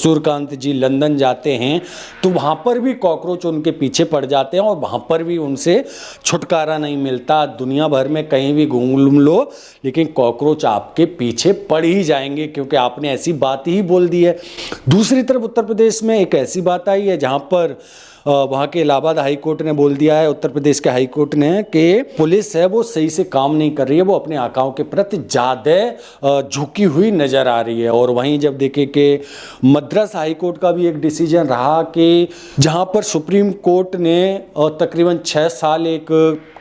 सूर्यकांत जी London जाते हैं तो वहाँ पर भी कॉकरोच उनके पीछे पड़ जाते हैं और वहाँ पर भी उनसे छुटकारा नहीं मिलता। दुनिया भर में कहीं भी घूम लो लेकिन कॉकरोच आपके पीछे पड़ ही जाएंगे, क्योंकि आपने ऐसी बात ही बोल दी है। दूसरी तरफ उत्तर प्रदेश में एक ऐसी बात आई है जहाँ पर वहाँ के इलाहाबाद हाई कोर्ट ने बोल दिया है, उत्तर प्रदेश के हाई कोर्ट ने, कि पुलिस है वो सही से काम नहीं कर रही है, वो अपने आकाओं के प्रति ज़्यादा झुकी हुई नज़र आ रही है। और वहीं जब देखें कि मद्रास हाई कोर्ट का भी एक डिसीजन रहा कि जहाँ पर सुप्रीम कोर्ट ने तकरीबन 6 साल एक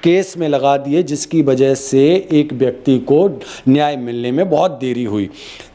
केस में लगा दिए, जिसकी वजह से एक व्यक्ति को न्याय मिलने में बहुत देरी हुई।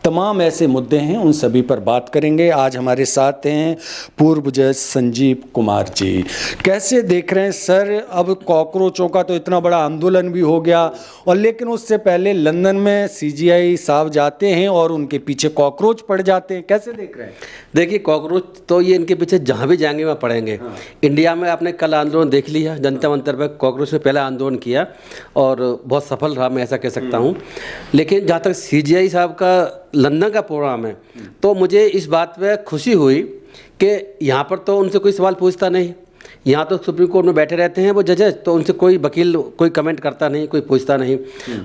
तमाम ऐसे मुद्दे हैं, उन सभी पर बात करेंगे। आज हमारे साथ हैं पूर्व जज संजीव कुमार जी। कैसे देख रहे हैं सर, अब कॉकरोचों का तो इतना बड़ा आंदोलन भी हो गया, और लेकिन उससे पहले लंदन में सीजीआई साहब जाते हैं और उनके पीछे कॉकरोच पड़ जाते हैं, कैसे देख रहे हैं? देखिए, कॉकरोच तो ये इनके पीछे जहाँ भी जाएंगे वहाँ पड़ेंगे। हाँ। इंडिया में आपने कल आंदोलन देख लिया, जनता मंतर पर कॉकरोच ने पहला आंदोलन किया और बहुत सफल रहा, मैं ऐसा कह सकता हूँ। लेकिन जहाँ तक सीजीआई साहब का लंदन का प्रोग्राम है, तो मुझे इस बात पे खुशी हुई कि यहाँ पर तो उनसे कोई सवाल पूछता नहीं। यहाँ तो सुप्रीम कोर्ट में बैठे रहते हैं वो जजेस, तो उनसे कोई वकील कोई कमेंट करता नहीं, कोई पूछता नहीं।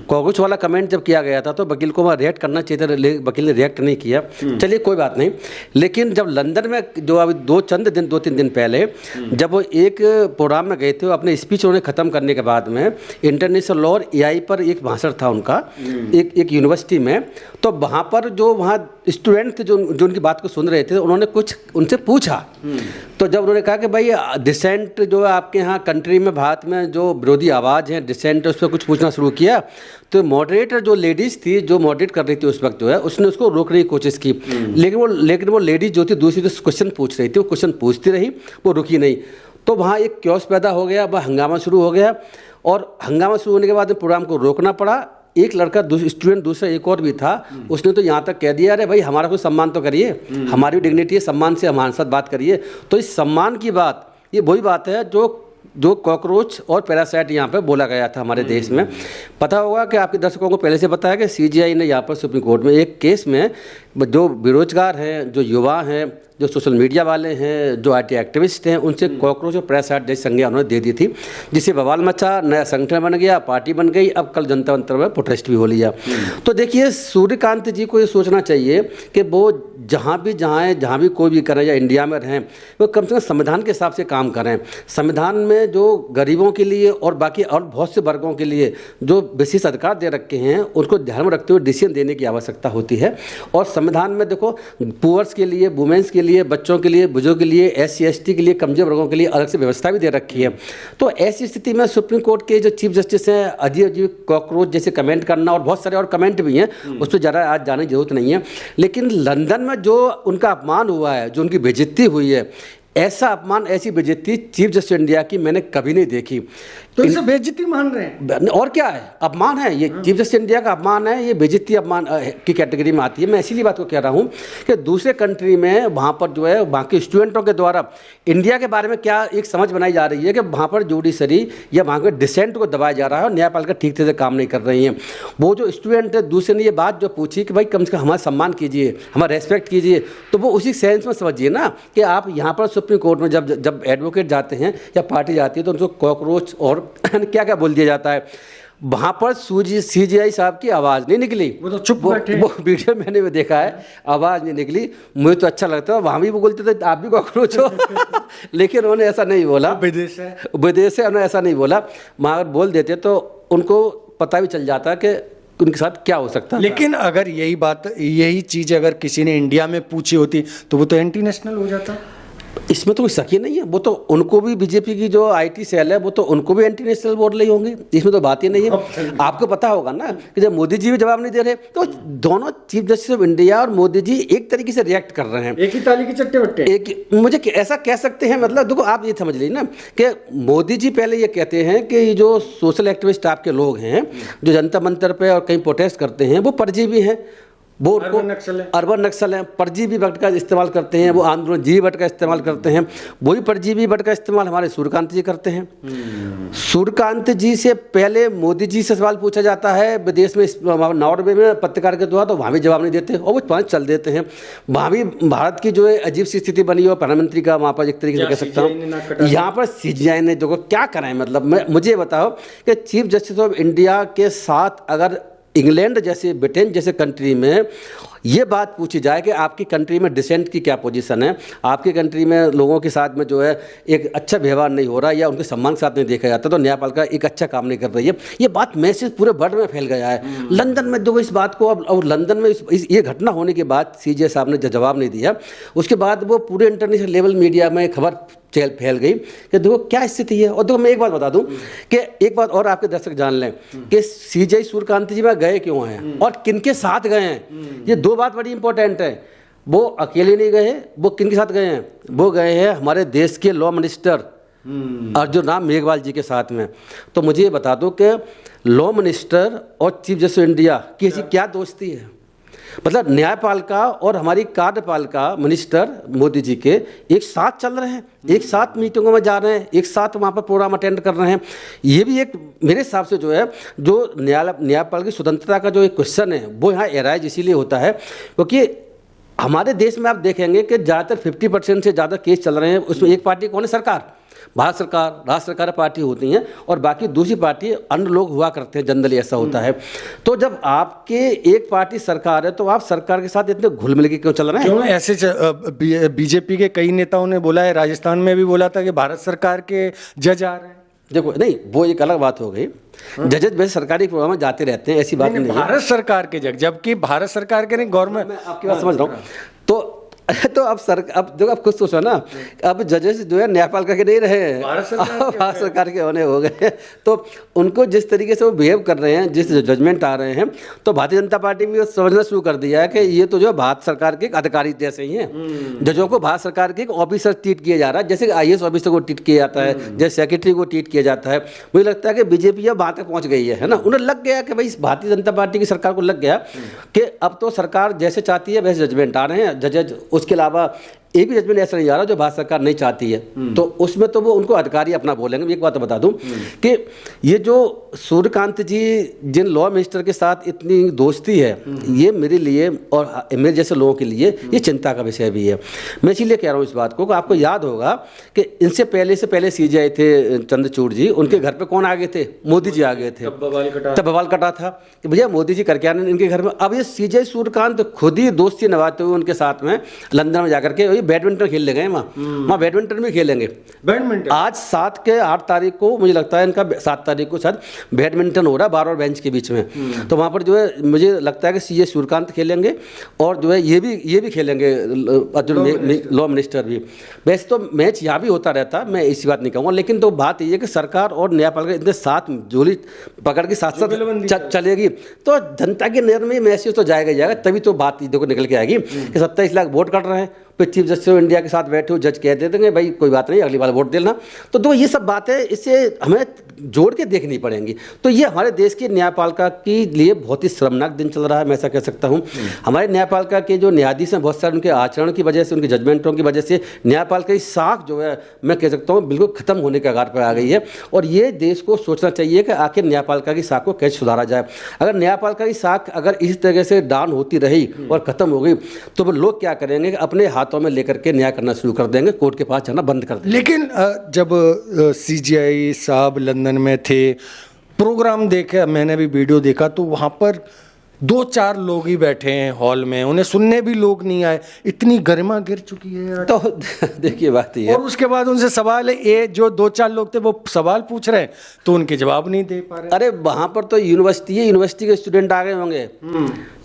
कॉकरोच वाला कमेंट जब किया गया था तो वकील को वहाँ रिएक्ट करना चाहिए था, वकील ने रिएक्ट नहीं किया। चलिए कोई बात नहीं। लेकिन जब लंदन में जो अभी 2-3 दिन पहले जब वो एक प्रोग्राम में गए थे, वो अपने स्पीच उन्होंने ख़त्म करने के बाद में इंटरनेशनल लॉ और एआई पर एक भाषण था उनका एक यूनिवर्सिटी में, तो वहाँ पर जो वहाँ स्टूडेंट थे जो उनकी बात को सुन रहे थे, उन्होंने कुछ उनसे पूछा। तो जब उन्होंने कहा कि भाई डिसेंट जो है आपके यहाँ कंट्री में, भारत में जो विरोधी आवाज़ है डिसेंट, उस पर कुछ पूछना शुरू किया, तो मॉडरेटर जो लेडीज़ थी जो मॉडरेट कर रही थी उस वक्त जो है, उसने उसको रोकने की कोशिश की। लेकिन वो लेडीज़ जो थी दूसरी जो क्वेश्चन पूछ रही थी, वो क्वेश्चन पूछती रही, वो रुकी नहीं। तो वहाँ एक क्योस पैदा हो गया, वह हंगामा शुरू हो गया, और हंगामा शुरू होने के बाद प्रोग्राम को रोकना पड़ा। एक लड़का स्टूडेंट दूसरा एक और भी था, उसने तो यहाँ तक कह दिया, अरे भाई हमारा कोई सम्मान तो करिए, हमारी भी डिग्निटी है, सम्मान से हमारे साथ बात करिए। तो इस सम्मान की बात, ये वही बात है जो कॉकरोच और पैरासाइट यहाँ पे बोला गया था हमारे देश में। पता होगा कि आपके दर्शकों को पहले से पता है कि सीजीआई ने यहाँ पर सुप्रीम कोर्ट में एक केस में जो बेरोजगार हैं, जो युवा हैं, जो सोशल मीडिया वाले हैं, जो आईटी एक्टिविस्ट हैं, उनसे कॉकरोच और पैरासाइट जैसी संज्ञा उन्होंने दे दी थी, जिससे बवाल मचा, नया संगठन बन गया, पार्टी बन गई। अब कल जनता मंतर में प्रोटेस्ट भी हो लिया। तो देखिए, सूर्यकांत जी को ये सोचना चाहिए कि वो जहाँ भी कोई भी करें या इंडिया में रहें, वो कम से कम संविधान के हिसाब से काम करें। संविधान में जो गरीबों के लिए और बाकी और बहुत से वर्गों के लिए जो विशेष अधिकार दे रखे हैं, उनको ध्यान में रखते हुए डिसीजन देने की आवश्यकता होती है। और संविधान में देखो, पुअर्स के लिए, वुमेन्स के लिए, बच्चों के लिए, बुजुर्ग के लिए, SC ST के लिए, कमजोर वर्गों के लिए अलग से व्यवस्था भी दे रखी है। तो ऐसी स्थिति में सुप्रीम कोर्ट के जो चीफ जस्टिस हैं, अजीब कॉकरोच जैसे कमेंट करना, और बहुत सारे और कमेंट भी हैं, उस पर ज़्यादा आज जाने की जरूरत नहीं है। लेकिन लंदन में जो उनका अपमान हुआ है, जो उनकी बेइज्जती हुई है, ऐसा अपमान, ऐसी बेइज्जती चीफ जस्टिस इंडिया की मैंने कभी नहीं देखी। तो इसे बेइज्जती मान रहे हैं, और क्या है, अपमान है ये। चीफ जस्टिस इंडिया का अपमान है, ये बेइज्जती अपमान की कैटेगरी में आती है। मैं इसीलिए बात को कह रहा हूँ कि दूसरे कंट्री में वहाँ पर जो है वहाँ के स्टूडेंटों के द्वारा इंडिया के बारे में क्या एक समझ बनाई जा रही है कि वहाँ पर जुडिशरी या वहाँ के डिसेंट को दबाया जा रहा है और न्यायपालिका ठीक से काम नहीं कर रही है। वो जो स्टूडेंट है, दूसरे ने ये बात जो पूछी कि भाई कम से कम हमारा सम्मान कीजिए, हमारा रेस्पेक्ट कीजिए, तो वो उसी सेंस में समझिए ना कि आप यहाँ पर सुप्रीम कोर्ट में जब एडवोकेट जाते हैं या पार्टी जाती है, तो उनको कॉकरोच और क्या क्या बोल दिया जाता है। वहाँ पर सीजीआई साहब की आवाज़ नहीं निकली, वो तो चुप बैठे। वो वीडियो मैंने भी देखा है, आवाज़ नहीं निकली। मुझे तो अच्छा लगता है, वहाँ भी वो बोलते थे आप भी कॉकरोच हो लेकिन उन्होंने ऐसा नहीं बोला, विदेश है उन्होंने ऐसा नहीं बोला। वहाँ अगर बोल देते तो उनको पता भी चल जाता कि उनके साथ क्या हो सकता है। लेकिन अगर यही चीज़ अगर किसी ने इंडिया में पूछी होती तो वो तो एंटी नेशनल हो जाता। इसमें तो कोई शक ही नहीं है। वो तो उनको भी बीजेपी की जो आईटी सेल है वो तो उनको भी एंटी नेशनल बोल रही होंगी, इसमें तो बात ही नहीं है। आपको पता होगा ना कि जब मोदी जी भी जवाब नहीं दे रहे तो दोनों चीफ जस्टिस ऑफ इंडिया और मोदी जी एक तरीके से रिएक्ट कर रहे हैं, एक ही ताली के चट्टे बट्टे। एक मुझे ऐसा कह सकते हैं, मतलब देखो आप ये समझ लीजिए ना कि मोदी जी पहले ये कहते हैं कि जो सोशल एक्टिविस्ट आपके लोग हैं जो जनता मंतर पे और कहीं प्रोटेस्ट करते हैं वो परजीवी हैं, वो अर्बन नक्सल हैं, परजीवी बट का इस्तेमाल करते हैं, वो आंदोलन जीवी बट का इस्तेमाल करते हैं। वही परजीवी बट का इस्तेमाल हमारे सूर्यकांत जी करते हैं। सूर्यकांत जी से पहले मोदी जी से सवाल पूछा जाता है विदेश में, नॉर्वे में पत्रकार के द्वारा, तो वहाँ भी जवाब नहीं देते और वो पाँच चल देते हैं। वहाँ भी भारत की जो है अजीब सी स्थिति बनी हो, प्रधानमंत्री का वहाँ पर एक तरीके से कह सकता हूँ। यहाँ पर CJI ने जो क्या कराएं, मतलब मुझे बताओ कि चीफ जस्टिस ऑफ इंडिया के साथ अगर इंग्लैंड जैसे, ब्रिटेन जैसे कंट्री में ये बात पूछी जाए कि आपकी कंट्री में डिसेंट की क्या पोजीशन है, आपकी कंट्री में लोगों के साथ में जो है एक अच्छा व्यवहार नहीं हो रहा या उनके सम्मान के साथ नहीं देखा जाता, तो न्यायपालिका एक अच्छा काम नहीं कर रही है, ये बात मैसेज पूरे वर्ल्ड में फैल गया है। लंदन में जो इस बात को अब, और लंदन में ये घटना होने के बाद CJI साहब ने जवाब नहीं दिया, उसके बाद वो पूरे इंटरनेशनल लेवल मीडिया में खबर फैल गई कि देखो क्या स्थिति है। और देखो मैं एक बात बता दूं कि एक बात और आपके दर्शक जान लें कि CJI सूर्यकांत जी में गए क्यों हैं और किनके साथ गए हैं, ये दो बात बड़ी इंपॉर्टेंट है। वो अकेले नहीं गए, वो किनके साथ गए हैं, वो गए हैं हमारे देश के लॉ मिनिस्टर अर्जुन राम मेघवाल जी के साथ में। तो मुझे ये बता दो कि लॉ मिनिस्टर और चीफ जस्टिस इंडिया की ऐसी क्या दोस्ती है, मतलब न्यायपालिका और हमारी कार्यपालिका मिनिस्टर मोदी जी के एक साथ चल रहे हैं, एक साथ मीटिंगों में जा रहे हैं, एक साथ वहाँ पर प्रोग्राम अटेंड कर रहे हैं। ये भी एक मेरे हिसाब से जो है, जो न्यायपालिका की स्वतंत्रता का जो एक क्वेश्चन है वो यहाँ एराइज इसीलिए होता है क्योंकि हमारे देश में आप देखेंगे कि ज़्यादातर 50% से ज़्यादा केस चल रहे हैं, उसमें एक पार्टी कौन है, सरकार, भारत सरकार, राज्य सरकार पार्टी होती हैं और बाकी दूसरी पार्टी अन्य लोग हुआ करते हैं, जनरली ऐसा होता है। तो जब आपके एक पार्टी सरकार है तो आप सरकार के साथ इतने घुल मिल के क्यों चल रहे हैं? क्यों ऐसे बीजेपी के कई नेताओं ने बोला है, राजस्थान में भी बोला था कि भारत सरकार के जज आ रहे हैं। देखो नहीं, वो एक अलग बात हो गई, जजेज वैसे सरकारी प्रोग्राम में जाते रहते हैं, ऐसी बात नहीं है। भारत सरकार के जज, जबकि भारत सरकार के नहीं, गवर्नमेंट। मैं आपकी बात समझ रहा हूँ। तो अब देखो, आप खुद सोचो ना, अब जजेस जो है न्यायपालिका के नहीं रहे हैं, भारत सरकार के होने हो गए। तो उनको जिस तरीके से वो बिहेव कर रहे हैं, जिस जजमेंट आ रहे हैं, तो भारतीय जनता पार्टी भी समझना शुरू कर दिया है कि ये तो जो भारत सरकार के अधिकारी जैसे ही हैं। जजों को भारत सरकार के एक ऑफिसर ट्रीट किया जा रहा है, जैसे IAS ऑफिसर को ट्रीट किया जाता है, जैसे सेक्रेटरी को ट्रीट किया जाता है। मुझे लगता है कि बीजेपी अब वहाँ तक पहुँच गई है ना, उन्हें लग गया कि भाई भारतीय जनता पार्टी की सरकार को लग गया कि अब तो सरकार जैसे चाहती है वैसे जजमेंट आ रहे हैं। जज उसके अलावा एक भी जजमेंट ऐसा नहीं आ रहा जो भारत सरकार नहीं चाहती है, तो उसमें तो वो उनको अधिकारी अपना बोलेंगे। एक बात तो बता दूं कि ये जो सूर्यकांत जी जिन लॉ मिनिस्टर के साथ इतनी दोस्ती है, ये मेरे लिए और मेरे जैसे लोगों के लिए ये चिंता का विषय भी है। मैं इसीलिए कह रहा हूँ इस बात को कि आपको याद होगा कि इनसे पहले CJI थे चंद्रचूड़ जी, उनके घर पर कौन आ गए थे, मोदी जी आ गए थे, तब बवाल कटा था कि भैया मोदी जी करके आने इनके घर में। अब ये CJI सूर्यकांत खुद ही दोस्ती निभाते हुए उनके साथ में लंदन में जाकर के बैडमिंटन खेलने गए, वहाँ बैडमिंटन भी खेलेंगे। बैडमिंटन आज 7 के 8 तारीख को मुझे लगता है इनका 7 तारीख को शायद बैडमिंटन हो रहा है, बार और बेंच के बीच में। तो वहाँ पर जो है मुझे लगता है कि CJI सूर्यकांत खेलेंगे और जो है ये भी खेलेंगे लॉ मिनिस्टर भी। वैसे तो मैच यहाँ भी होता रहता, मैं इसी बात नहीं कहूँगा, लेकिन तो बात ये है कि सरकार और न्यायपालिका इतने साथ जोड़ी पकड़ के साथ साथ चलेगी तो जनता के नजर में मैसेज तो जाएगा, तभी तो बात देखो निकल के आएगी कि 27 लाख वोट कट रहे हैं, फिर चीफ जस्टिस ऑफ इंडिया के साथ बैठे हो, जज कह देंगे भाई कोई बात नहीं, अगली बार वोट देना। तो ये सब बातें इससे हमें जोड़ के देखनी पड़ेंगी। तो ये हमारे देश की न्यायपालिका के लिए बहुत ही शर्मनाक दिन चल रहा है, मैं ऐसा कह सकता हूँ। हमारे न्यायपालिका के जो न्यायाधीश हैं, बहुत सारे उनके आचरण की वजह से, उनके जजमेंटों की वजह से न्यायपालिका की साख जो है मैं कह सकता हूँ बिल्कुल खत्म होने के आगार पर आ गई है। और ये देश को सोचना चाहिए कि आखिर न्यायपालिका की साख को कैसे सुधारा जाए। अगर न्यायपालिका की साख अगर इस तरह से डाउन होती रही और खत्म हो गई तो वो लोग क्या करेंगे, अपने हाथों में लेकर के न्याय करना शुरू कर देंगे, कोर्ट के पास जाना बंद कर देंगे। लेकिन जब CJI साहब लंदन में थे, प्रोग्राम देखे, मैंने भी वीडियो देखा, तो वहाँ पर 2-4 लोग ही बैठे हैं हॉल में, उन्हें सुनने भी लोग नहीं आए, इतनी गरिमा गिर चुकी है। तो देखिए बात ये है, और उसके बाद उनसे सवाल है, ये जो 2-4 लोग थे वो सवाल पूछ रहे हैं तो उनके जवाब नहीं दे पा रहे। अरे वहाँ पर तो यूनिवर्सिटी के स्टूडेंट आ गए होंगे।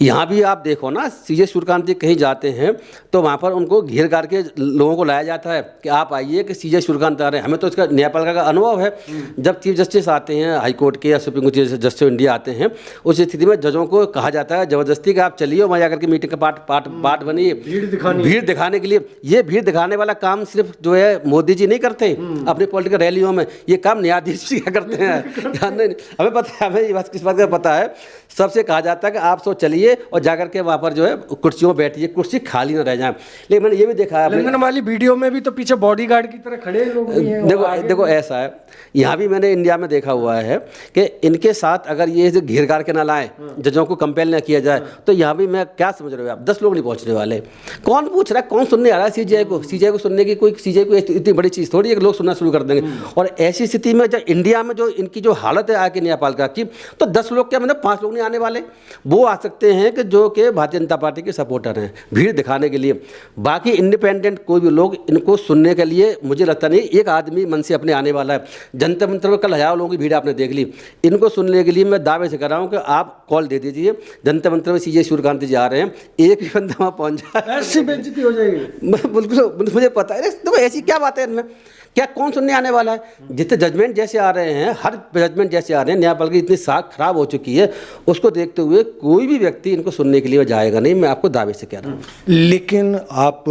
यहाँ भी आप देखो ना, CJI सूर्यकांत जी कहीं जाते हैं तो वहाँ पर उनको घेर कर के लोगों को लाया जाता है कि आप आइए कि CJI सूर्यकांत आ रहे हैं। हमें तो इसका न्यायपालिका का अनुभव है, जब चीफ जस्टिस आते हैं हाईकोर्ट के या सुप्रीम कोर्ट के जस्टिस ऑफ इंडिया आते हैं, उस स्थिति में जजों को कहा जाता है जबरदस्ती कि आप चलिए वहाँ जाकर के मीटिंग का पार्ट बनिए, भीड़ दिखाने के लिए। ये भीड़ दिखाने वाला काम सिर्फ जो है मोदी जी नहीं करते अपनी पॉलिटिकल रैलियों में, ये काम न्यायाधीश भी क्या करते हैं। हमें पता है, हमें किस बात का पता है, सबसे कहा जाता है कि आप चलिए और जाकर के वहाँ पर जो है कुर्सियों में बैठिए, कुर्सी खाली ना रह जाए। लेकिन मैंने ये भी देखा है लंदन वाली वीडियो में भी तो पीछे बॉडीगार्ड की तरह खड़े लोग भी हैं। देखो ऐसा है, यहाँ भी मैंने इंडिया में देखा हुआ है कि इनके साथ अगर ये घेर घार के ना लाएं, जजों को कंपेल ना किया जाए, तो यहाँ भी मैं क्या समझ रहे हो आप, 10 लोग नहीं पहुँचने वाले। कौन पूछ रहा है, कौन सुनने आ रहा है सीजीआई को? सीजीआई को सुनने की कोई, सीजीआई को इतनी बड़ी चीज़ थोड़ी है कि लोग सुनना शुरू कर देंगे। और ऐसी स्थिति में जब इंडिया में जो इनकी जो हालत है आके न्यायपालिका की, तो 10 लोग क्या, मतलब 5 लोग नहीं आने वाले। वो आ सकते हैं कि जो कि भारतीय जनता पार्टी के सपोर्टर हैं, भीड़ दिखाने के लिए। बाकी इंडिपेंडेंट कोई भी लोग इनको सुनने के लिए मुझे लगता नहीं एक आदमी मन से अपने आने वाला है। जनता मंत्र में कल हजारों लोगों की भीड़ आपने देख ली। इनको सुनने के लिए मैं दावे से कर रहा हूँ कि आप कॉल दे दीजिए, जनता मंत्र में सीजे सूर्यकांत जी आ रहे हैं, एक भी बंदा वहाँ पहुँच जाए, ऐसी बेइज्जती हो जाएगी। बिल्कुल मुझे पता है। देखो ऐसी क्या बात है इनमें, क्या कौन सुनने आने वाला है? जितने जजमेंट जैसे आ रहे हैं, हर जजमेंट जैसे आ रहे हैं, न्यायपालिका इतनी साख खराब हो चुकी है, उसको देखते हुए कोई भी व्यक्ति इनको सुनने के लिए जाएगा नहीं, मैं आपको दावे से कह रहा हूँ। लेकिन आप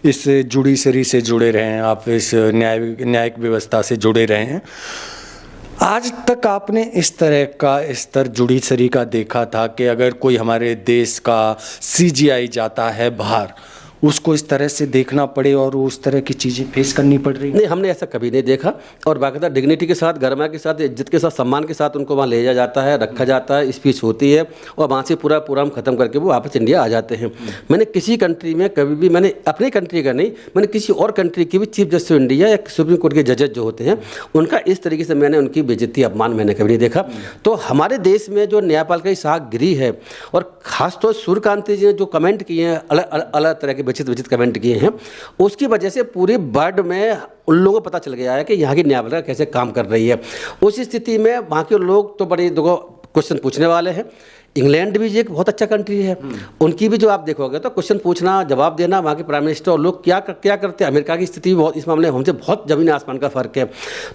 इस जुडिशरी से जुड़े रहे हैं, आप इस न्यायिक व्यवस्था से जुड़े रहे हैं, आज तक आपने इस तरह का स्तर जुडिशरी का देखा था कि अगर कोई हमारे देश का सीजीआई जाता है बाहर, उसको इस तरह से देखना पड़े और उस तरह की चीज़ें फेस करनी पड़ रही? नहीं, हमने ऐसा कभी नहीं देखा। और बाकायदा डिग्निटी के साथ, गरिमा के साथ, इज्जत के साथ, सम्मान के साथ उनको वहाँ ले जाया जाता है, रखा जाता है, स्पीच होती है और वहाँ से पूरा प्रोग्राम खत्म करके वो वापस इंडिया आ जाते हैं। मैंने किसी कंट्री में कभी भी, मैंने अपनी कंट्री का नहीं, मैंने किसी और कंट्री की भी चीफ जस्टिस ऑफ इंडिया या सुप्रीम कोर्ट के जजेस जो होते हैं, उनका इस तरीके से मैंने उनकी बेइज्जती, अपमान मैंने कभी नहीं देखा। तो हमारे देश में जो न्यायपालिका की साख गिरी है, और खासतौर सूर्यकांत जी ने जो कमेंट किए हैं, अलग तरह के विचित्र कमेंट किए हैं, उसकी वजह से पूरे वर्ल्ड में उन लोगों को पता चल गया है कि यहाँ की न्यायपालिका कैसे काम कर रही है। उस स्थिति में वहाँ के लोग तो बड़े देखो क्वेश्चन पूछने वाले हैं। इंग्लैंड भी एक बहुत अच्छा कंट्री है, उनकी भी जो आप देखोगे तो क्वेश्चन पूछना, जवाब देना, वहाँ के प्राइम मिनिस्टर और लोग क्या करते हैं। अमेरिका की स्थिति भी बहुत इस मामले में हमसे बहुत ज़मीन आसमान का फ़र्क है।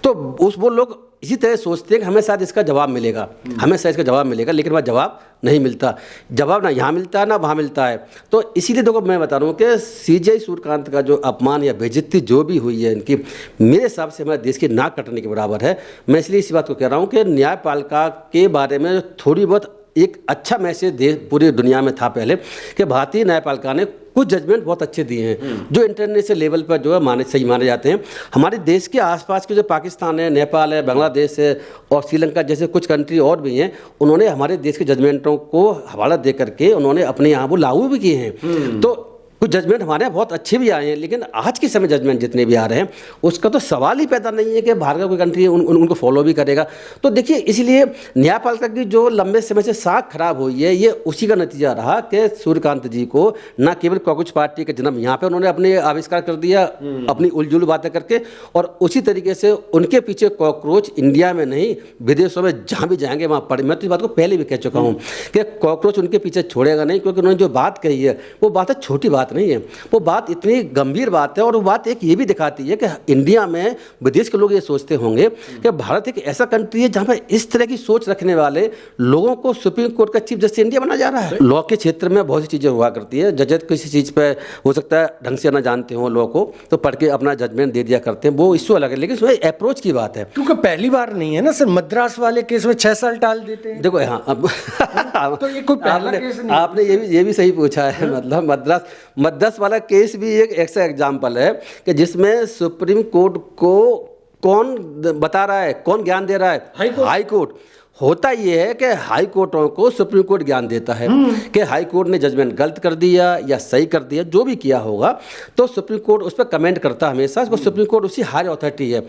तो वो लोग इसी तरह सोचते हैं कि हमें शायद इसका जवाब मिलेगा, हमें शायद इसका जवाब मिलेगा, लेकिन वह जवाब नहीं मिलता। जवाब ना यहाँ मिलता है ना वहाँ मिलता है। तो इसीलिए देखो मैं बता रहा हूँ कि सीजीआई सूर्यकांत का जो अपमान या बेइज्जती जो भी हुई है इनकी, मेरे हिसाब से हमारे देश की नाक कटने के बराबर है। मैं इसलिए इसी बात को कह रहा हूँ कि न्यायपालिका के बारे में थोड़ी बहुत एक अच्छा मैसेज पूरी दुनिया में था पहले, कि भारतीय न्यायपालिका ने कुछ जजमेंट बहुत अच्छे दिए हैं जो इंटरनेशनल लेवल पर जो है सही माने जाते हैं। हमारे देश के आसपास के जो पाकिस्तान है, नेपाल है, बांग्लादेश है और श्रीलंका जैसे कुछ कंट्री और भी हैं, उन्होंने हमारे देश के जजमेंटों को हवाला दे करके उन्होंने अपने यहाँ वो लागू भी किए हैं। तो कुछ जजमेंट हमारे यहाँ बहुत अच्छे भी आए हैं, लेकिन आज के समय जजमेंट जितने भी आ रहे हैं उसका तो सवाल ही पैदा नहीं है कि बाहर का कोई कंट्री उनको फॉलो भी करेगा। तो देखिए, इसलिए न्यायपालिका की जो लंबे समय से साख खराब हुई है, ये उसी का नतीजा रहा कि सूर्यकांत जी को न केवल कॉकरोच पार्टी का जन्म यहाँ पे उन्होंने अपने आविष्कार कर दिया अपनी उलझुल बातें करके, और उसी तरीके से उनके पीछे कॉकरोच इंडिया में नहीं विदेशों में जहाँ भी जाएंगे वहाँ पड़े। मैं तो इस बात को पहले भी कह चुका हूँ कि कॉकरोच उनके पीछे छोड़ेगा नहीं, क्योंकि उन्होंने जो बात कही है वो बात है छोटी बात नहीं है, वो बात इतनी गंभीर बात है। और वो बात एक ये भी दिखाती है कि इंडिया में विदेश के लोग ये सोचते होंगे कि भारत एक ऐसा कंट्री है जहाँ पर इस तरह की सोच रखने वाले लोगों को सुप्रीम कोर्ट का चीफ जस्टिस इंडिया बना जा रहा है। लॉ के क्षेत्र में बहुत सी चीज़ें हुआ करती है, जजेस किसी चीज़ पर हो सकता है ढंग से ना जानते हो लॉ को, तो पढ़ के अपना जजमेंट दे दिया करते हैं, वो इश्यू अलग है। लेकिन उसमें अप्रोच की बात है, क्योंकि पहली बार नहीं है ना सर, मद्रास वाले केस में 6 साल टाल देते हैं। देखो हाँ, अब तो ये कोई पहला केस नहीं। आपने ये भी सही पूछा है। मतलब मद्रास वाला केस भी एक ऐसा एग्जाम्पल है कि जिसमें सुप्रीम कोर्ट को कौन बता रहा है, कौन ज्ञान दे रहा है? High court. होता यह है कि हाई कोर्टों को सुप्रीम कोर्ट ज्ञान देता है कि हाई कोर्ट ने जजमेंट गलत कर दिया या सही कर दिया, जो भी किया होगा तो सुप्रीम कोर्ट उस पर कमेंट करता है हमेशा। सुप्रीम कोर्ट उसकी हायर अथॉरिटी है,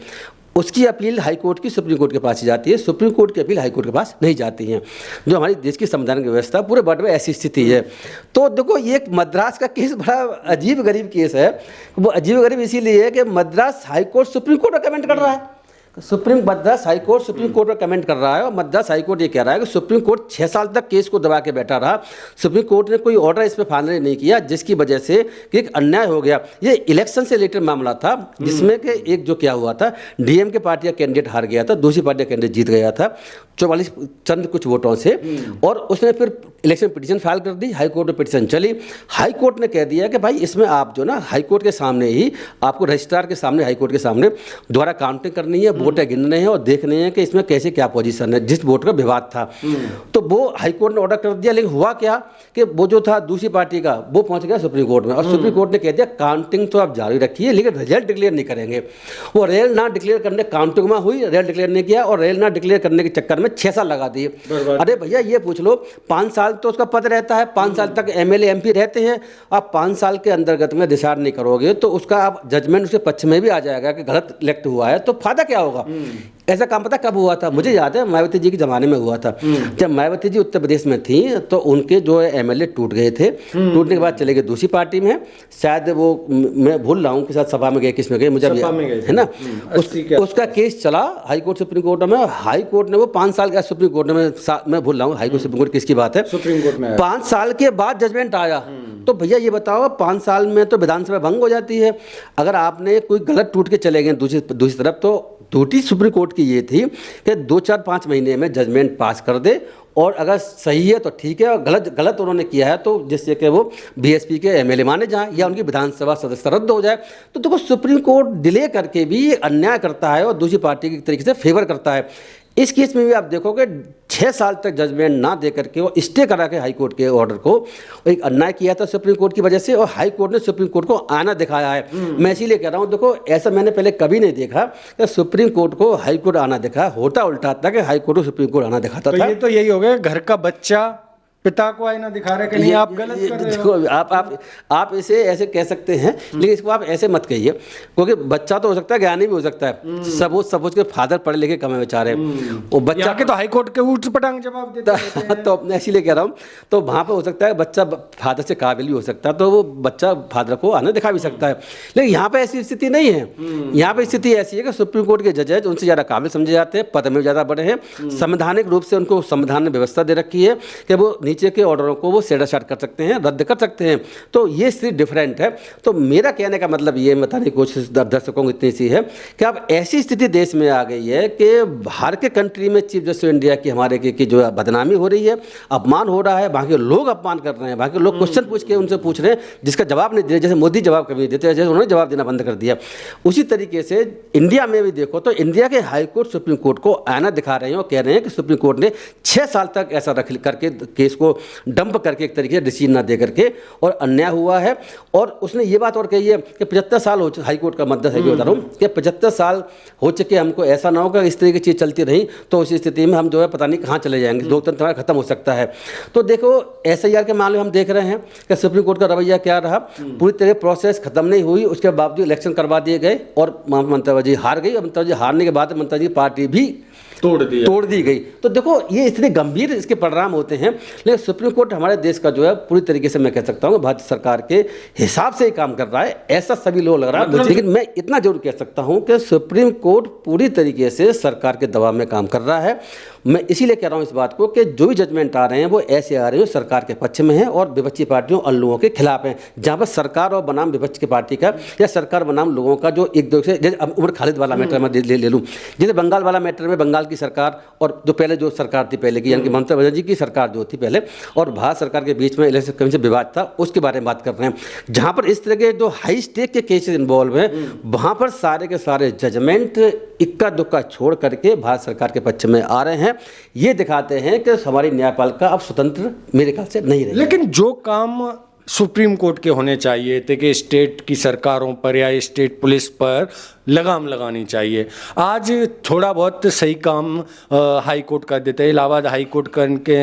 उसकी अपील हाई कोर्ट की सुप्रीम कोर्ट के पास ही जाती है, सुप्रीम कोर्ट की अपील हाई कोर्ट के पास नहीं जाती है। जो हमारी देश की संवैधानिक व्यवस्था पूरे वर्ल्ड में ऐसी स्थिति है। तो देखो, ये एक मद्रास का केस बड़ा अजीब गरीब केस है। वो अजीब गरीब इसीलिए है कि Madras high court supreme court का कमेंट कर रहा है। Madras high court supreme court पर कमेंट कर रहा है, और मद्रास हाई कोर्ट ये कह रहा है कि सुप्रीम कोर्ट 6 साल तक केस को दबा के बैठा रहा, सुप्रीम कोर्ट ने कोई ऑर्डर इस पर फाइनल नहीं किया, जिसकी वजह से कि एक अन्याय हो गया। ये इलेक्शन से रिलेटेड मामला था, जिसमें कि एक जो क्या हुआ था, डीएमके पार्टी का कैंडिडेट हार गया था, दूसरी पार्टी का कैंडिडेट जीत गया था 44 चंद कुछ वोटों से, और उसने फिर इलेक्शन पिटीशन फाइल कर दी। हाई कोर्ट में पिटीशन चली, हाई कोर्ट ने कह दिया कि भाई इसमें आप जो ना हाई कोर्ट के सामने ही आपको रजिस्ट्रार के सामने, हाई कोर्ट के सामने दोबारा काउंटिंग करनी है, वोटें गिन रहे हैं और देख रहे हैं कि इसमें कैसे क्या पोजीशन है, जिस वोट का विवाद था। तो वो हाईकोर्ट ने ऑर्डर कर दिया, लेकिन हुआ क्या कि वो जो था दूसरी पार्टी का वो पहुंच गया सुप्रीम कोर्ट में, और सुप्रीम कोर्ट ने कह दिया काउंटिंग तो आप जारी रखिए लेकिन रिजल्ट डिक्लेयर नहीं करेंगे। वो रेल ना डिक्लेयर करने, काउंटिंग में हुई, रेल डिक्लेयर नहीं किया, और रेल ना डिक्लेयर करने के चक्कर में 6 साल लगा दिए। अरे भैया ये पूछ लो, 5 साल तो उसका पद रहता है, 5 साल तक एमएलए एमपी रहते हैं, आप 5 साल के अंतर्गत में डिसाइड नहीं करोगे तो उसका आप जजमेंट उसके पक्ष में भी आ जाएगा कि गलत इलेक्ट हुआ है, तो फायदा क्या होगा। ऐसा काम पता कब हुआ था, मुझे याद है मायावती जी के ज़माने में हुआ था। जब मायावती जी उत्तर प्रदेश में थी तो उनके जो एमएलए टूट गए थे, टूटने के बाद चले गए दूसरी पार्टी में, शायद वो मैं भूल रहा हूँ कि शायद सभा में गए, किस में गए मुझे है ना, उसका केस चला हाई कोर्ट सुप्रीम कोर्ट में। हाई कोर्ट ने वो 5 साल का, सुप्रीम कोर्ट में मैं भूल रहा हूँ हाई कोर्ट सुप्रीम कोर्ट किसकी बात है, सुप्रीम कोर्ट में 5 साल के बाद जजमेंट आया। तो भैया ये बताओ 5 साल में तो विधानसभा भंग हो जाती है। अगर आपने कोई गलत टूट के चले गए दूसरी तरफ, तो ड्यूटी सुप्रीम कोर्ट की ये थी कि 2-4-5 महीने में जजमेंट पास कर दे, और अगर सही है तो ठीक है, और गलत उन्होंने किया है तो जिससे कि वो बीएसपी के एमएलए माने जाए या उनकी विधानसभा सदस्य रद्द हो जाए। तो देखो सुप्रीम कोर्ट डिले करके भी अन्याय करता है और दूसरी पार्टी की तरीके से फेवर करता है। इस केस में भी आप देखोगे 6 साल तक जजमेंट ना दे करके वो स्टे करा के हाई कोर्ट के ऑर्डर को एक अन्याय किया था सुप्रीम कोर्ट की वजह से, और हाई कोर्ट ने सुप्रीम कोर्ट को आना दिखाया है। मैं इसीलिए कह रहा हूँ, देखो ऐसा मैंने पहले कभी नहीं देखा कि सुप्रीम कोर्ट को हाई कोर्ट आना दिखा, होता उल्टा था कि हाई कोर्ट को सुप्रीम कोर्ट आना दिखाता था। ये तो यही हो गया, घर का बच्चा पिता को आईना दिखा रहे कि नहीं आप गलत कर रहे हो। आप इसे ऐसे कह सकते हैं, लेकिन इसको आप ऐसे मत कहिए, क्योंकि बच्चा तो हो सकता है, ज्ञानी भी हो सकता है। सपोज के फादर पढ़े लिखे कम है बेचारे, वो बच्चा के तो हाई कोर्ट के ऊट पटांग जवाब देते हैं। तो मैं इसीलिए कह रहा हूँ, तो वहाँ पर हो सकता है बच्चा फादर से काबिल भी हो सकता है, तो वो बच्चा फादर को आना दिखा भी सकता है। लेकिन यहाँ पर ऐसी स्थिति नहीं है। यहाँ पर स्थिति ऐसी है कि सुप्रीम कोर्ट के जजेज उनसे ज़्यादा काबिल समझे जाते हैं, पद में ज़्यादा बड़े हैं, संवैधानिक रूप से उनको संविधान ने व्यवस्था दे रखी है कि वो नीचे के ऑर्डरों को वो सेट असाइड कर सकते हैं, रद्द कर सकते हैं। तो ये स्थिति डिफरेंट है। तो मेरा कहने का मतलब ये बताने की कोशिश दर्शकों को इतनी सी है कि अब ऐसी स्थिति देश में आ गई है कि बाहर के कंट्री में चीफ जस्टिस इंडिया की हमारे की जो बदनामी हो रही है, अपमान हो रहा है, वहाँ के लोग अपमान कर रहे हैं, वहाँ के लोग क्वेश्चन पूछ के उनसे पूछ रहे हैं जिसका जवाब नहीं दे, जैसे मोदी जवाब कभी नहीं देते, जैसे उन्होंने जवाब देना बंद कर दिया। उसी तरीके से इंडिया में भी देखो तो इंडिया के हाई कोर्ट सुप्रीम कोर्ट को आईना दिखा रहे हैं और कह रहे हैं कि सुप्रीम कोर्ट ने 6 साल तक ऐसा रख करके केस को डंप करके एक तरीके से डिसीजन ना दे करके, और अन्याय हुआ है। और उसने ये बात और कही है कि 75 साल हो, हाई कोर्ट का मद्दा है बता रहा हूँ कि 75 साल हो चुके, हमको ऐसा ना होगा इस तरह की चीज़ चलती रही तो उस स्थिति में हम जो है पता नहीं कहाँ चले जाएंगे, लोकतंत्र हमारा खत्म हो सकता है। तो देखो SIR के मामले में हम देख रहे हैं कि सुप्रीम कोर्ट का रवैया क्या रहा। पूरी तरह प्रोसेस खत्म नहीं हुई, उसके बावजूद इलेक्शन करवा दिए गए और ममता जी हार गई, और ममता जी हारने के बाद ममता जी पार्टी भी तोड़ दी गई। तो देखो ये इतने गंभीर इसके परिणाम होते हैं। लेकिन सुप्रीम कोर्ट हमारे देश का जो है पूरी तरीके से मैं कह सकता हूँ भारतीय सरकार के हिसाब से ही काम कर रहा है, ऐसा सभी लोग लग रहा है। लेकिन मैं इतना जरूर कह सकता हूँ कि सुप्रीम कोर्ट पूरी तरीके से सरकार के दबाव में काम कर रहा है। मैं इसीलिए कह रहा हूँ इस बात को कि जो भी जजमेंट आ रहे हैं वो ऐसे आ रहे हैं सरकार के पक्ष में हैं और विपक्षी पार्टियों और लोगों के खिलाफ हैं। जहाँ पर सरकार और बनाम विपक्ष की पार्टी का या सरकार बनाम लोगों का जो एक दूसरे, जैसे उमर खालिद वाला मैटर में ले लूँ, जैसे बंगाल वाला मैटर में बंगाल की सरकार और जो पहले जो सरकार थी पहले की, यानी कि ममता बनर्जी की सरकार जो थी पहले, और भारत सरकार के बीच में इलेक्शन कमीशन विवाद था, उसके बारे में बात कर रहे हैं। जहाँ पर इस तरह के जो हाई स्टेक के केसेस इन्वॉल्व हैं, वहाँ पर सारे के सारे जजमेंट इक्का दुक्का छोड़ करके भारत सरकार के पक्ष में आ रहे हैं। ये दिखाते हैं कि हमारी न्यायपालिका अब स्वतंत्र मेरे ख्याल से नहीं रही। लेकिन जो काम सुप्रीम कोर्ट के होने चाहिए थे कि स्टेट की सरकारों पर या स्टेट पुलिस पर लगाम लगानी चाहिए, आज थोड़ा बहुत सही काम हाई कोर्ट कर देते हैं। इलाहाबाद हाई कोर्ट करके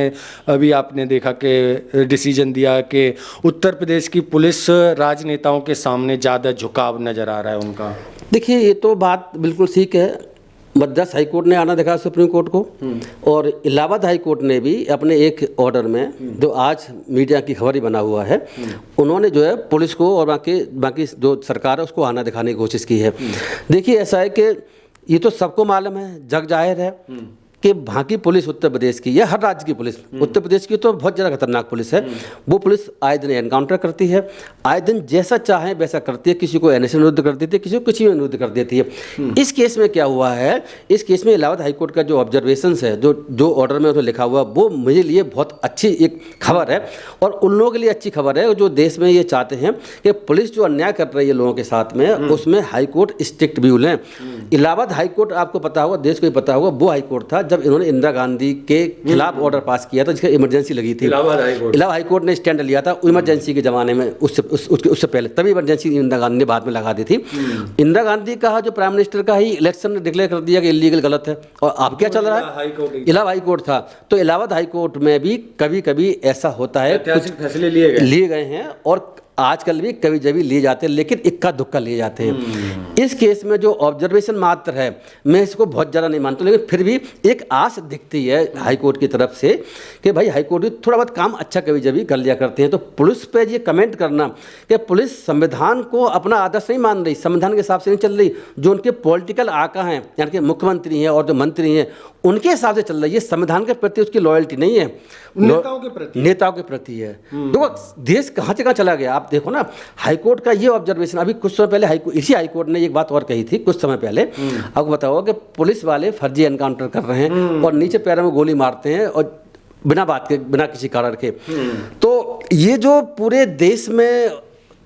अभी आपने देखा कि डिसीजन दिया कि उत्तर प्रदेश की पुलिस राजनेताओं के सामने ज़्यादा झुकाव नज़र आ रहा है उनका। देखिए ये तो बात बिल्कुल ठीक है, मद्रास हाई कोर्ट ने आना देखा सुप्रीम कोर्ट को, और इलाहाबाद हाई कोर्ट ने भी अपने एक ऑर्डर में जो आज मीडिया की खबर ही बना हुआ है, उन्होंने जो है पुलिस को और बाकी जो सरकार है उसको आना दिखाने की कोशिश की है। देखिए ऐसा है कि ये तो सबको मालूम है, जग जाहिर है कि वहाँ की पुलिस, उत्तर प्रदेश की या हर राज्य की पुलिस, उत्तर प्रदेश की तो बहुत ज़्यादा खतरनाक पुलिस है, वो पुलिस आए दिन एनकाउंटर करती है, आए दिन जैसा चाहे वैसा करती है, किसी को एनएसए निरुद्ध कर देती है, किसी को कुछ भी निरुद्ध कर देती है। इस केस में क्या हुआ है, इस केस में इलाहाबाद हाईकोर्ट का जो ऑब्जर्वेशंस है, जो ऑर्डर में उसमें लिखा हुआ, वो मुझे लिए बहुत अच्छी एक खबर है और उन लोगों के लिए अच्छी खबर है जो देश में ये चाहते हैं कि पुलिस जो अन्याय कर रही है लोगों के साथ में, उसमें हाईकोर्ट स्ट्रिक्ट व्यू लें। इलाहाबाद हाईकोर्ट आपको पता होगा, देश को ही पता होगा, वो हाईकोर्ट था जब इन्होंने इंदिरा गांधी के खिलाफ ऑर्डर पास किया था जिसका इमरजेंसी लगी थी। इलाहाबाद हाईकोर्ट ने स्टैंड लिया था इमरजेंसी के जमाने में, उससे पहले, तभी इमरजेंसी इंदिरा गांधी ने बाद में लगा दी थी। इंदिरा गांधी का जो प्राइम मिनिस्टर का ही इलेक्शन डिक्लेयर कर दिया कि इलीगल, गलत है। और अब क्या चल रहा है, इलाहाबाद हाईकोर्ट था, तो इलाहाबाद हाईकोर्ट में भी कभी कभी ऐसा होता है, कुछ फैसले लिए गए हैं और आजकल भी कभी जभी लिए जाते हैं, लेकिन इक्का दुक्का लिए जाते हैं। इस केस में जो ऑब्जर्वेशन मात्र है, मैं इसको बहुत ज़्यादा नहीं मानता, लेकिन फिर भी एक आस दिखती है हाईकोर्ट की तरफ से कि भाई हाईकोर्ट भी थोड़ा बहुत काम अच्छा कभी जभी कर लिया करते हैं। तो पुलिस पे ये कमेंट करना कि पुलिस संविधान को अपना आदर्श नहीं मान रही, संविधान के हिसाब से नहीं चल रही, जो उनके पॉलिटिकल आका हैं यानी कि मुख्यमंत्री हैं और जो मंत्री हैं उनके हिसाब से चल रही है, संविधान के प्रति उसकी लॉयल्टी नहीं है, नेताओं के प्रति है। तो देश कहाँ से कहाँ चला गया। आप देखो ना, हाईकोर्ट का ये ऑब्जर्वेशन, अभी कुछ समय पहले इसी हाईकोर्ट ने एक बात और कही थी कुछ समय पहले, आपको बताओ कि पुलिस वाले फर्जी एनकाउंटर कर रहे हैं और नीचे पैरों में गोली मारते हैं और बिना बात के, बिना किसी कारण के। तो ये जो पूरे देश में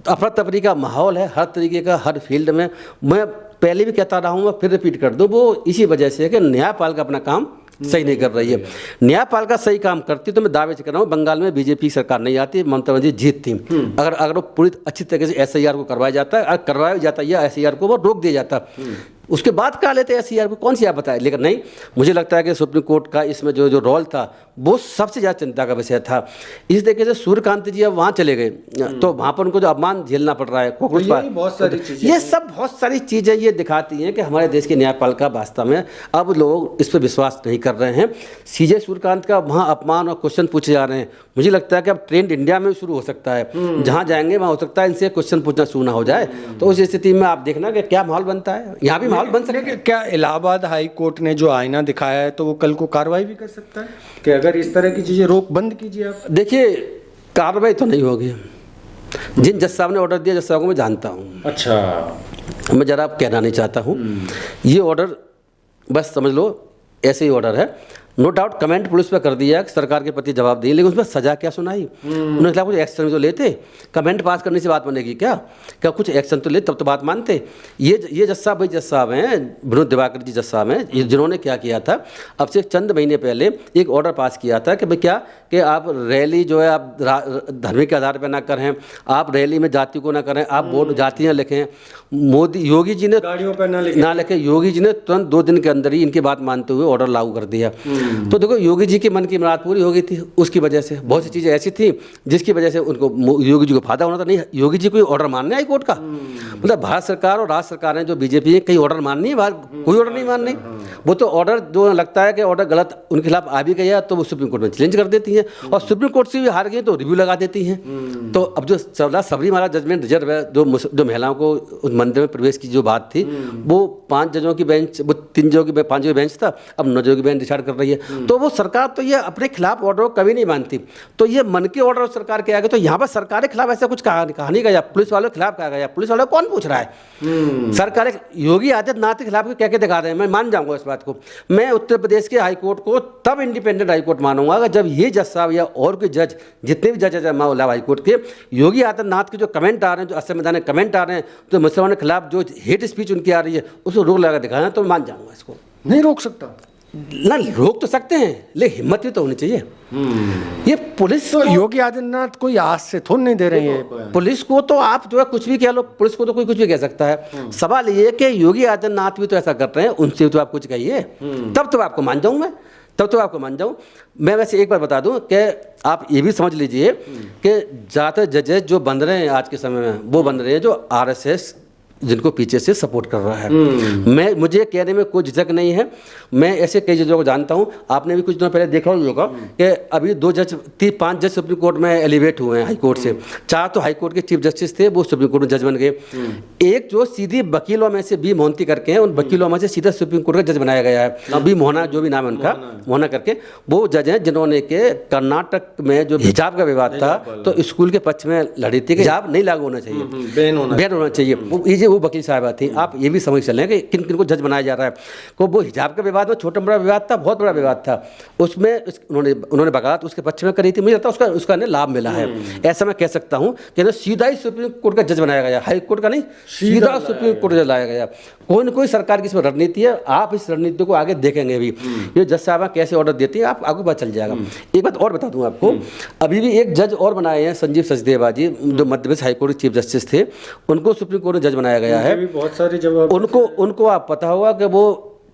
अफरा तफरी का माहौल है, हर तरीके का, हर फील्ड में, मैं पहले भी कहता रहा हूँ, मैं फिर रिपीट कर दूँ, वो इसी वजह से है कि न्यायपालिका अपना काम सही नहीं कर रही है। न्यायपालिका सही काम करती तो मैं दावे से कर रहा हूँ बंगाल में बीजेपी सरकार नहीं आती, ममता बनर्जी जीतती। अगर वो पूरी अच्छी तरीके से एसआईआर को करवाया जाता है, अगर करवाया जाता है या एसआईआर को वो रोक दिया जाता, उसके बाद कहा लेते एसआईआर को, कौन सी आप बताए। लेकिन नहीं, मुझे लगता है कि सुप्रीम कोर्ट का इसमें जो रोल था वो सबसे ज़्यादा चिंता का विषय था। इस तरीके से सूर्यकांत जी अब वहाँ चले गए तो वहाँ पर उनको जो अपमान झेलना पड़ रहा है, कॉकरोच पार्क, बहुत सारी चीज़ें, ये सब बहुत सारी चीज़ें ये दिखाती हैं कि हमारे देश की न्यायपालिका वास्तव में अब लोग इस पर विश्वास नहीं कर रहे हैं। सीजे सूर्यकांत का वहाँ अपमान और क्वेश्चन पूछे जा रहे हैं। मुझे लगता है कि अब ट्रेंड इंडिया में शुरू हो सकता है, जहाँ जाएंगे वहाँ हो सकता है इनसे क्वेश्चन पूछना शुरू ना हो जाए। तो उस स्थिति में आप देखना कि क्या माहौल बनता है, यहाँ भी माहौल बन सकता है। क्या इलाहाबाद हाई कोर्ट ने जो आईना दिखाया है तो वो कल को कार्रवाई भी कर सकता है कि अगर इस तरह की चीजें रोक बंद कीजिए आप? देखिए, कार्रवाई तो नहीं होगी। जिन जज साहब ने ऑर्डर दिया, जज साहब को मैं जानता हूँ। अच्छा, मैं जरा आप कहना नहीं चाहता हूँ, ये ऑर्डर बस समझ लो ऐसे ही ऑर्डर है। नो डाउट कमेंट पुलिस पे कर दिया, सरकार के प्रति जवाब दिए, लेकिन उसमें सजा क्या सुनाई? उन्होंने खिलाफ कुछ एक्शन तो लेते। कमेंट पास करने से बात बनेगी क्या? कुछ एक्शन तो ले, तब तो बात मानते। ये जज साहब, भाई जज साहब हैं, विनोद दिवाकर जी जज साहब हैं, जिन्होंने क्या किया था, अब से चंद महीने पहले एक ऑर्डर पास किया था कि भाई क्या कि आप रैली जो है आप धर्म के आधार पर ना करें, आप रैली में जाति को ना करें, आप वोट जातियाँ लिखें। योगी जी ने गाड़ियों पर ना लिखे, योगी जी ने तुरंत 2 दिन के अंदर ही इनकी बात मानते हुए ऑर्डर लागू कर दिया। तो देखो, योगी जी की मन की मुराद पूरी हो गई थी। उसकी वजह से बहुत सी चीज़ें ऐसी थी जिसकी वजह से उनको, योगी जी को फायदा होना था। नहीं, योगी जी कोई ऑर्डर मानने हाई कोर्ट का, मतलब भारत सरकार और राज्य सरकार जो बीजेपी है, कई ऑर्डर माननी है, कोई ऑर्डर नहीं माननी। वो तो ऑर्डर जो लगता है कि ऑर्डर गलत उनके खिलाफ आ भी गया तो वो सुप्रीम कोर्ट में चैलेंज कर देती हैं, और सुप्रीम कोर्ट से भी हार गई तो रिव्यू लगा देती हैं। तो अब जो सबरीमाला जजमेंट रिजर्व है, जो महिलाओं को उस मंदिर में प्रवेश की जो बात थी, वो 5 जजों की बेंच, वो 5 जजों की बेंच था, अब 9 जजों की बेंच डिसाइड कर रही है। तो वो सरकार तो ये अपने खिलाफ ऑर्डर कभी नहीं मानती। तो ये मन के ऑर्डर सरकार के आगे, तो यहाँ पर सरकार के खिलाफ ऐसा कुछ कहा नहीं गया, पुलिस वालों के खिलाफ कहा गया। पुलिस वालों कौन पूछ रहा है? सरकार योगी आदित्यनाथ के खिलाफ क्या क्या दिखा रहे हैं, मैं मान जाऊंगा इस बात को। मैं उत्तर प्रदेश के हाईकोर्ट को तब इंडिपेंडेंट हाईकोर्ट मानूंगा अगर जब ये जज साहब या और कोई जज, जितने भी जज है हाईकोर्ट के, योगी आदित्यनाथ के जो कमेंट आ रहे हैं, जो असंवैधानिक कमेंट आ रहे हैं, तो मुसलमानों के खिलाफ जो हेट स्पीच उनकी आ रही है, उसको रोक लगा दिखाना, तो मान जाऊंगा इसको। नहीं रोक सकता ना, रोक तो सकते हैं लेकिन हिम्मत भी तो होनी चाहिए। ये पुलिस तो योगी आदित्यनाथ कोई आज से थोड़ नहीं दे रही है। पुलिस को तो आप जो है कुछ भी कह लो, पुलिस को तो कोई कुछ भी कह सकता है। सवाल ये है कि योगी आदित्यनाथ भी तो ऐसा कर रहे हैं, उनसे तो आप कुछ कहिए, तब तो आपको मान जाऊं मैं, तब तो आपको मान जाऊं मैं। वैसे एक बार बता दूं कि आप ये भी समझ लीजिए कि ज़्यादातर जजेस जो बन रहे हैं आज के समय में, वो बन रहे हैं जो आरएसएस जिनको पीछे से सपोर्ट कर रहा है। मुझे कहने में कोई झिझक नहीं है। मैं ऐसे कई जजों को जानता हूं। आपने भी कुछ दिनों पहले देखा होगा कि अभी 5 जज सुप्रीम कोर्ट में एलिवेट हुए हैं हाई कोर्ट से। 4 तो हाई कोर्ट के चीफ जस्टिस थे, वो सुप्रीम कोर्ट में जज बन गए। एक जो सीधी वकीलों में से बी मोहंती करके हैं, उन वकीलों में से सीधा सुप्रीम कोर्ट का जज बनाया गया है। बी मोहना जो भी नाम है उनका, मोहना करके, वो जज हैं जिन्होंने के कर्नाटक में जो हिजाब का विवाद था तो स्कूल के पक्ष में लड़ी थी कि हिजाब नहीं लागू होना चाहिए, बैन होना चाहिए। वो वकील साहबा थी। आप ये भी समझ चलें कि किन किन को जज बनाया जा रहा है। को वो हिजाब का विवाद में छोटा बड़ा विवाद था, बहुत बड़ा विवाद था, उसमें उन्होंने बगावत उसके पक्ष में करी थी। मुझे लगता है उसका लाभ मिला है, ऐसा मैं कह सकता हूँ कि सीधा ही सुप्रीम कोर्ट का जज बनाया गया, हाई कोर्ट का नहीं, सीधा सुप्रीम कोर्ट जज लाया गया। कोई न कोई सरकार की इसमें रणनीति है। आप इस रणनीति को आगे देखेंगे भी, ये जज साहबा कैसे ऑर्डर देती है, आप आगे पता चल जाएगा। एक बात और बता दूं आपको, अभी भी एक जज और बनाए हैं, संजीव सचदेवा जी, जो मध्य प्रदेश हाई कोर्ट के चीफ जस्टिस थे, उनको सुप्रीम कोर्ट में जज बनाया गया है। बहुत सारे जवाब उनको आप पता होगा कि वो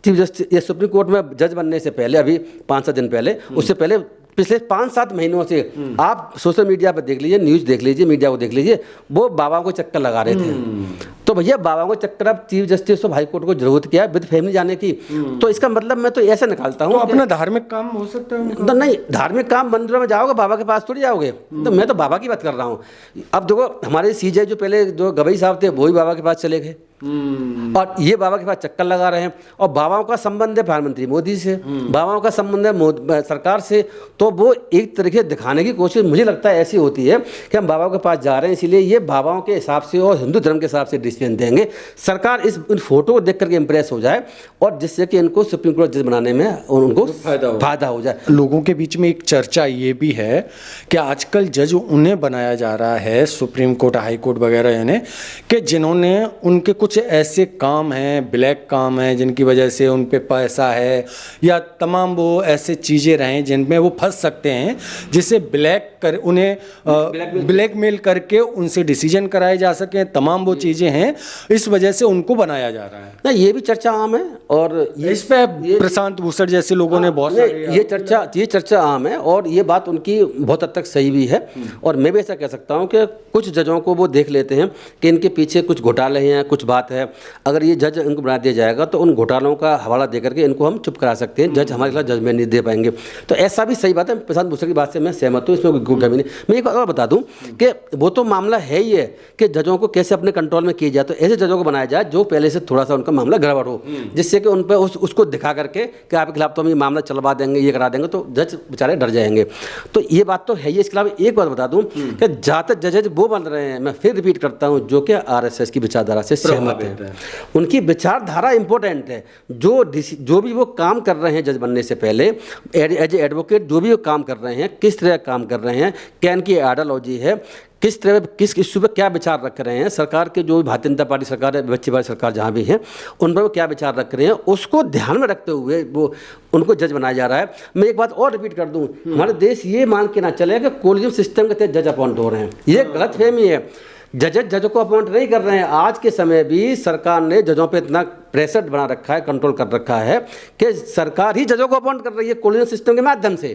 चीफ जस्टिस, ये सुप्रीम कोर्ट में जज बनने से पहले, अभी 5-7 दिन पहले, उससे पहले पिछले 5-7 महीनों से आप सोशल मीडिया पर देख लीजिए, न्यूज़ देख लीजिए, मीडिया को देख लीजिए, वो बाबा को चक्कर लगा रहे थे। तो भैया बाबा को चक्कर अब chief justice of high court को जरूरत क्या है विद फैमिली जाने की? तो इसका मतलब मैं तो ऐसे निकालता हूँ, तो अपना धार्मिक काम हो सकता है। तो नहीं, धार्मिक काम मंदिरों में जाओगे, बाबा के पास थोड़ी जाओगे। तो मैं तो बाबा की बात कर रहा हूँ। अब देखो, हमारे सीजे जो पहले जो गवई साहब थे, वो ही बाबा के पास चले गए, और ये बाबा के पास चक्कर लगा रहे हैं। और बाबाओं का संबंध है प्रधानमंत्री मोदी से, बाबाओं का संबंध है सरकार से। तो वो एक तरीके दिखाने की कोशिश मुझे लगता है ऐसी होती है कि हम बाबाओं के पास जा रहे हैं, इसीलिए ये बाबाओं के हिसाब से और हिंदू धर्म के हिसाब से डिसीजन देंगे। सरकार इन फोटो को देख करके इंप्रेस हो जाए, और जिससे कि इनको सुप्रीम कोर्ट जज बनाने में उनको फायदा हो जाए। लोगों के बीच में एक चर्चा ये भी है कि आजकल जज उन्हें बनाया जा रहा है, सुप्रीम कोर्ट, हाई कोर्ट वगैरह, यानी कि जिन्होंने उनके कुछ ऐसे काम हैं, ब्लैक काम हैं, जिनकी वजह से उन पे पैसा है, या तमाम वो ऐसे चीज़ें रहें जिनमें वो फंस सकते हैं, जिसे उन्हें ब्लैकमेल करके उनसे डिसीजन कराए जा सकें। तमाम वो चीज़ें हैं, इस वजह से उनको बनाया जा रहा है। ना, ये भी चर्चा आम है, और इस पे प्रशांत भूषण जैसे लोगों ने बहुत ये चर्चा आम है, और ये बात उनकी बहुत हद तक सही भी है। और मैं भी ऐसा कह सकता हूँ कि कुछ जजों को वो देख लेते हैं कि इनके पीछे कुछ घोटाले हैं, कुछ बात है। अगर ये जज इनको बना दिया जाएगा तो उन घोटालों का हवाला देकर के इनको हम चुप करा सकते हैं, जज हमारे खिलाफ जजमेंट नहीं दे पाएंगे। तो ऐसा भी सही बात है। प्रशांत भूषण की बात से मैं सहमत हूँ, इसमें कोई कमी नहीं। मैं एक बात और बता दूं कि वो तो मामला है ही है कि जजों को कैसे अपने कंट्रोल में किया जाए। तो ऐसे जजों को बनाया जाए जो पहले से थोड़ा सा उनका मामला गड़बड़ हो, जिससे कि उन पर उसको दिखा करके कि आपके खिलाफ तो हम ये मामला चलवा देंगे, ये करा देंगे, तो जज बेचारे डर जाएंगे। तो ये बात तो है ही। इसके अलावा एक बात बता दूं कि ज़्यादातर जजेज वो बन रहे हैं, मैं फिर रिपीट करता हूं, जो कि आरएसएस की विचारधारा से सहमत है। उनकी विचारधारा इंपॉर्टेंट है। जो भी वो काम कर रहे हैं जज बनने से पहले, एज एडवोकेट जो भी वो काम कर रहे हैं, किस तरह काम कर रहे हैं, क्या इनकी आइडियोलॉजी है, किस तरह किस इश्यू पर क्या विचार रख रहे हैं, सरकार के जो भारतीय जनता पार्टी सरकार है, विपक्षी पार्टी सरकार जहाँ भी है, उन पर वो क्या विचार रख रहे हैं, उसको ध्यान में रखते हुए वो उनको जज बनाया जा रहा है। मैं एक बात और रिपीट कर दूं, हमारे देश ये मान के ना चले कि कोलिजियम सिस्टम के तहत जज अपॉइंट हो रहे हैं। ये गलतफहमी है। जजों को अपॉइंट नहीं कर रहे हैं। आज के समय भी सरकार ने जजों पे इतना प्रेशर बना रखा है, कंट्रोल कर रखा है कि सरकार ही जजों को अपॉइंट कर रही है कोलिजियम सिस्टम के माध्यम से।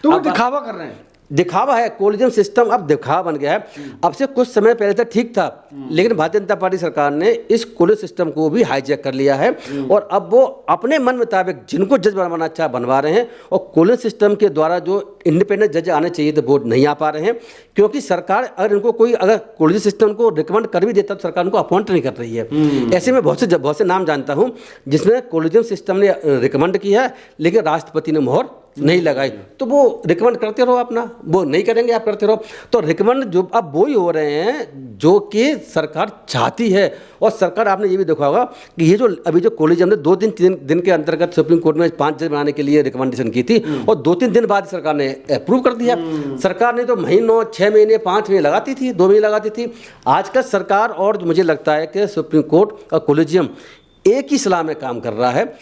तो वो दिखावा कर रहे हैं। दिखावा है, कोलिजियम सिस्टम अब दिखावा बन गया है। अब से कुछ समय पहले तक ठीक था, लेकिन भारतीय जनता पार्टी सरकार ने इस कोलिजियम सिस्टम को भी हाईजैक कर लिया है, और अब वो अपने मन मुताबिक जिनको जज बनवाना अच्छा बनवा रहे हैं। और कोलिजियम सिस्टम के द्वारा जो इंडिपेंडेंट जज आने चाहिए थे वो नहीं आ पा रहे हैं, क्योंकि सरकार अगर कोलिजियम सिस्टम को रिकमेंड कर भी देता तो सरकार उनको अपॉइंट नहीं कर रही है। ऐसे में बहुत से नाम जानता हूँ जिसमें कोलिजियम सिस्टम ने रिकमेंड किया है, लेकिन राष्ट्रपति ने मोहर नहीं लगाई। तो वो रिकमेंड करते रहो, अपना वो नहीं करेंगे, आप करते रहो। तो रिकमेंड जो अब वो ही हो रहे हैं जो कि सरकार चाहती है। और सरकार, आपने ये भी देखा होगा कि ये जो अभी जो कोलिजियम ने 2-3 दिन के अंतर्गत सुप्रीम कोर्ट में 5 जज बनाने के लिए रिकमेंडेशन की थी, और 2-3 दिन बाद सरकार ने अप्रूव कर दिया। सरकार ने तो महीनों, 6 महीने, 5 महीने लगाती थी, 2 महीने लगाती थी। आजकल सरकार और मुझे लगता है कि सुप्रीम कोर्ट और कोलिजियम एक ही सलाह में काम कर रहा है।